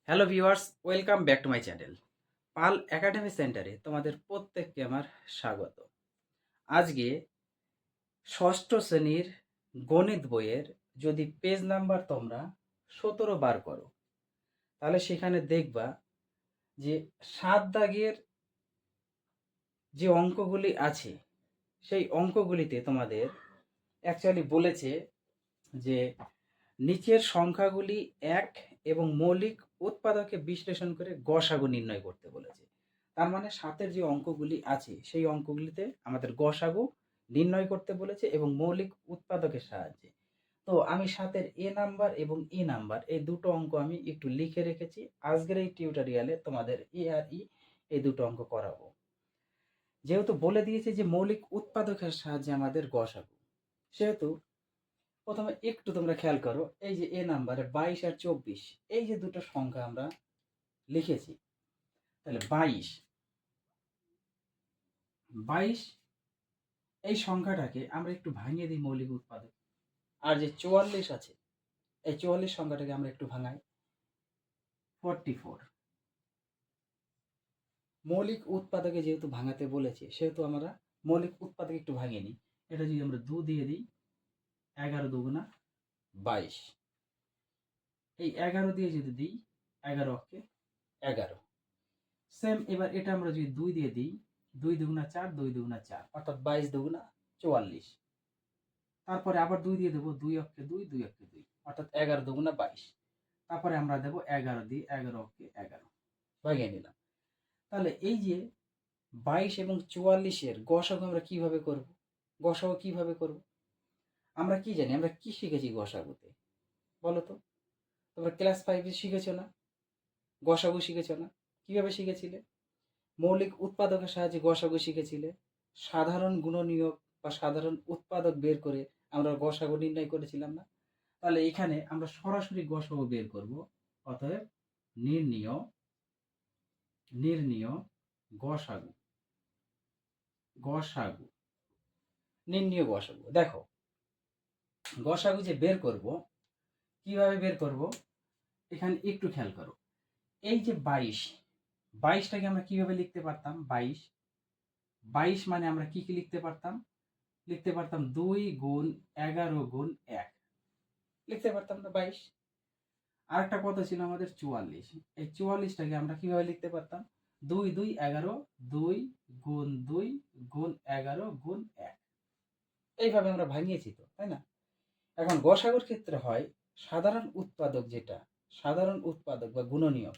Hello viewers, welcome back to my channel. Pal academy সেন্টারে তোমাদের প্রত্যেককে আমার স্বাগত। আজকে ষষ্ঠ শ্রেণীর গণিত বইয়ের যদি পেজ নাম্বার তোমরা 17 বার করো, তাহলে সেখানে দেখবা যে 7 দাগের যে অঙ্কগুলি আছে সেই অঙ্কগুলিতে তোমাদের অ্যাকচুয়ালি বলেছে যে নিচের সংখ্যাগুলি এক এবং মৌলিক উৎপাদকে বিশ্লেষণ করে গসাগু নির্ণয় করতে বলেছে। তার মানে 7 যে অঙ্কগুলি আছে সেই অঙ্কগুলিতে আমাদের গসাগু নির্ণয় করতে বলেছে এবং মৌলিক উৎপাদকের সাহায্যে। তো আমি 7 এ নাম্বার এবং ই নাম্বার এই দুটো অঙ্ক আমি একটু লিখে রেখেছি। আজকের এই টিউটোরিয়ালে তোমাদের এ আর ই এই দুটো অঙ্ক করাবো। যেহেতু বলে দিয়েছে যে মৌলিক উৎপাদকের সাহায্যে আমাদের গসাগু, সেহেতু প্রথমে একটু তোমরা খেয়াল করো, এই যে এ নাম্বারে 22 আর 24 এই যে দুটো সংখ্যা আমরা লিখেছি, তাহলে 22 এই সংখ্যাটাকে আমরা একটু ভাঙিয়ে দিই মৌলিক উৎপাদক। আর যে 44 আছে এই 44 সংখ্যাটাকে আমরা একটু ভাঙাই 44। মৌলিক উৎপাদকে যেহেতু ভাঙাতে বলেছে সেহেতু আমরা মৌলিক উৎপাদক একটু ভাঙিয়ে নিই। এটা যদি আমরা 2 দিয়ে দিই, 11 দুগুণা 22, এই 11 দিয়ে যদি দিই 11 অক্ষে 11। সেম এবার এটা আমরা যদি 2 দিয়ে দিই, 2 দুগুণা 4, 2 দুগুণা 4, অর্থাৎ 22 দুগুণা 44। তারপরে আবার 2 দিয়ে দেবো, 2 অক্ষে 2, 2 অক্ষে 2, অর্থাৎ 11 দুগুণা 22। তারপরে আমরা দেবো 11 দিয়ে, 11 অক্ষে 11 ভাগিয়ে নিলাম। তাহলে এই যে 22 এবং 44 এর গসাগু আমরা কিভাবে করব? গসাগু কিভাবে করব? আমরা কি জানি, আমরা কি শিখেছি গসাগুতে বলো তো? তোমরা ক্লাস 5 এ শিখেছো না? গসাগু শিখেছো না? কিভাবে শিখেছিলে? মৌলিক উৎপাদকের সাহায্যে গসাগু শিখেছিলে। সাধারণ গুণনীয়ক বা সাধারণ উৎপাদক বের করে আমরা গসাগু নির্ণয় করেছিলাম না? তাহলে এখানে আমরা সরাসরি গসাগু বের করব। অতএব নির্ণীয় নির্ণীয় গসাগু গসাগু নির্ণীয় গসাগু। দেখো, গসাগু যে বের করব, কিভাবে বের করব এখানে একটু খেয়াল করো। এই যে 22টাকে আমরা কিভাবে লিখতে পারতাম? 22 মানে আমরা কি লিখতে পারতাম? লিখতে পারতাম 2 গুণ 11 গুণ 1 লিখতে পারতাম না 22। আরেকটা কত ছিল আমাদের? 44। এই 44টাকে আমরা কিভাবে লিখতে পারতাম? 2 2 11, 2 গুণ 2 গুণ 11 গুণ 1। এইভাবে আমরা ভাঙিয়েছি তো, তাই না? এখন গসাগুর ক্ষেত্রে হয় সাধারণ উৎপাদক, যেটা সাধারণ উৎপাদক বা গুণনীয়ক,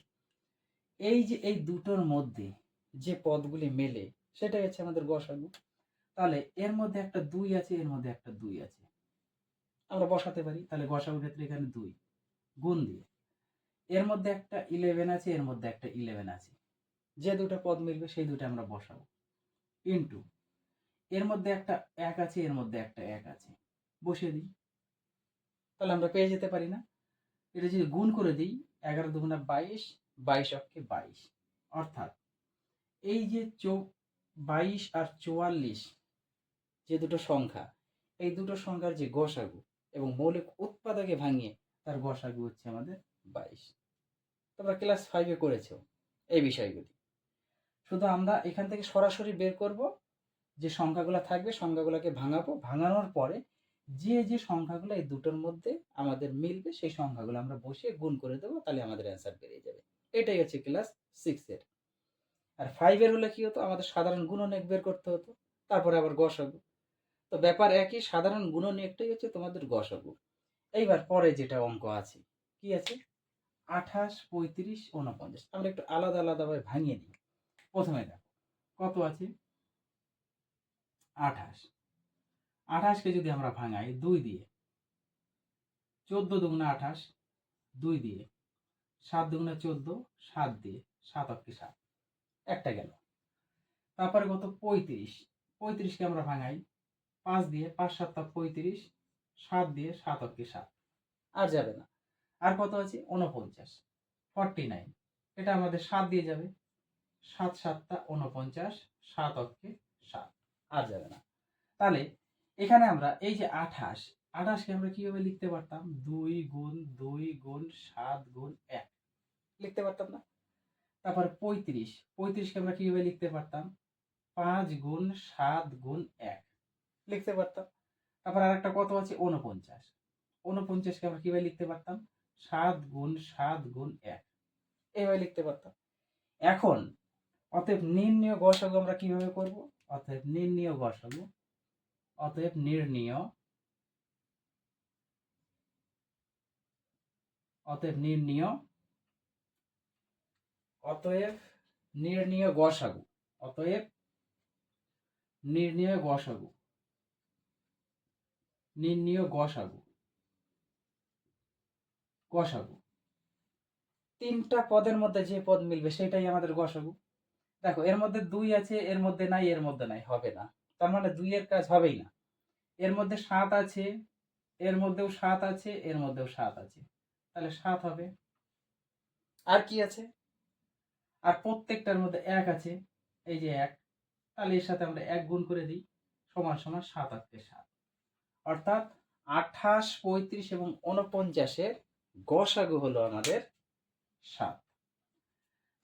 এই যে এই দুটোর মধ্যে যে পদগুলি মেলে সেটাই হচ্ছে আমাদের গসাগু। তাহলে এর মধ্যে একটা 2 আছে, এর মধ্যে একটা 2 আছে, আমরা বসাতে পারি। তাহলে গসাগুর ক্ষেত্রে এখানে 2 গুণ দিয়ে, এর মধ্যে একটা 11 আছে, এর মধ্যে একটা 11 আছে, যে দুটো পদ মিলবে সেই দুটো আমরা বসাবো। ইন্টু এর মধ্যে একটা 1 আছে, এর মধ্যে একটা 1 আছে, বসিয়ে দিই। তাহলে আমরা পেয়ে যেতে পারি না? এটা যদি গুণ করে দিই, 11 দুগুণা 22, 22 অক্ষে 22, অর্থাৎ এই যে 22 আর 44 যে দুটো সংখ্যা, এই দুটো সংখ্যার যে গসাগু এবং মৌলিক উৎপাদকে ভাঙিয়ে তার গসাগু হচ্ছে আমাদের 22। তোমরা ক্লাস 5 এ করেছো এই বিষয়গুলি। শুধু আমরা এখান থেকে সরাসরি বের করব, যে সংখ্যাগুলো থাকবে সংখ্যাগুলোকে ভাঙাবো, ভাঙানোর পরে যে যে সংখ্যাগুলো এই দুটোর মধ্যে আমাদের মিলবে সেই সংখ্যাগুলো আমরা বসিয়ে গুণ করে দেবো, তাহলে আমাদের অ্যান্সার বেরিয়ে যাবে। এটাই হচ্ছে ক্লাস 6 এর। আর 5 এর হলে কি হতো? আমাদের সাধারণ গুণনীয়ক বের করতে হতো, তারপরে আবার গসাগু। তো ব্যাপার একই, সাধারণ গুণনীয়কটাই হচ্ছে তোমাদের গসাগু। এইবার পরে যেটা অঙ্ক আছে, কি আছে? 28, 35, 49। আমরা একটু আলাদা আলাদাভাবে ভাঙিয়ে নিই। প্রথমে দেখো কত আছে? 28। 28কে যদি আমরা ভাঙাই 2 দিয়ে, 14 দুগুণা 28, 2 দিয়ে, 7 দুগুণা 14, 7 দিয়ে, 7 অক্ষে 7, একটা গেল। তারপরে কত? 35। 35কে আমরা ভাঙাই 5 দিয়ে, 5 7 35, 7 দিয়ে, 7 অক্ষে 7, আর যাবে না। আর কত আছে? 49, 49। এটা আমাদের 7 দিয়ে যাবে, 7 7 49, 7 অক্ষে 7, আর যাবে না। তাহলে এখানে আমরা এই যে 28কে আমরা কিভাবে লিখতে পারতাম? 2 গুণ 2 গুণ 7 গুণ 1, লিখতে পারতাম না? তারপর 35, 35কে আমরা কিভাবে লিখতে পারতাম? 5 গুণ 7 গুণ 1 লিখতে পারতাম। তারপর আরেকটা কত আছে? 49, 49কে আমরা কিভাবে লিখতে পারতাম? 7 গুণ 7 গুণ 1 এইভাবে লিখতে পারতাম। এখন অতএব নির্ণেয় গসাগু আমরা কিভাবে করব? অতএব নির্ণেয় গসাগু, অতএব নির্ণেয়, অতএব নির্ণেয়, অতএব নির্ণেয় গসাগু, অতএব নির্ণেয় গসাগু, নির্ণেয় গসাগু, গসাগু তিনটা পদের মধ্যে যে পদ মিলবে সেটাই আমাদের গসাগু। দেখো এর মধ্যে 2 আছে, এর মধ্যে নাই, এর মধ্যে নাই, হবে না। তার মানে 2 এর কাজ হবেই না। এর মধ্যে 7 আছে, এর মধ্যেও 7 আছে, এর মধ্যেও 7 আছে, তাহলে 7 হবে। আর কি আছে? আর প্রত্যেকটার মধ্যে 1 আছে, এই যে 1, তাহলে এর সাথে আমরা 1 গুণ করে দিই, সমান সমান 7 আর 7। অর্থাৎ 28, 35 এবং 49-এর গসাগু হলো আমাদের 7।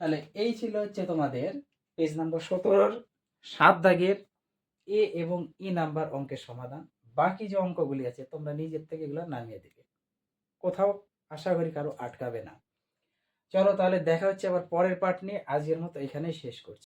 তাহলে এই ছিল হচ্ছে তোমাদের পেজ নাম্বার 17-র 7 দাগের এ এবং ই নাম্বার অঙ্কের সমাধান। বাকি যে অঙ্কগুলি আছে তোমরা নিজের থেকে এগুলো নামিয়ে দেবে, কোথাও আশা করি কারো আটকাবে না। চলো তাহলে দেখা হচ্ছে আবার পরের পার্ট নিয়ে। আজকের মতো এখানেই শেষ করছি।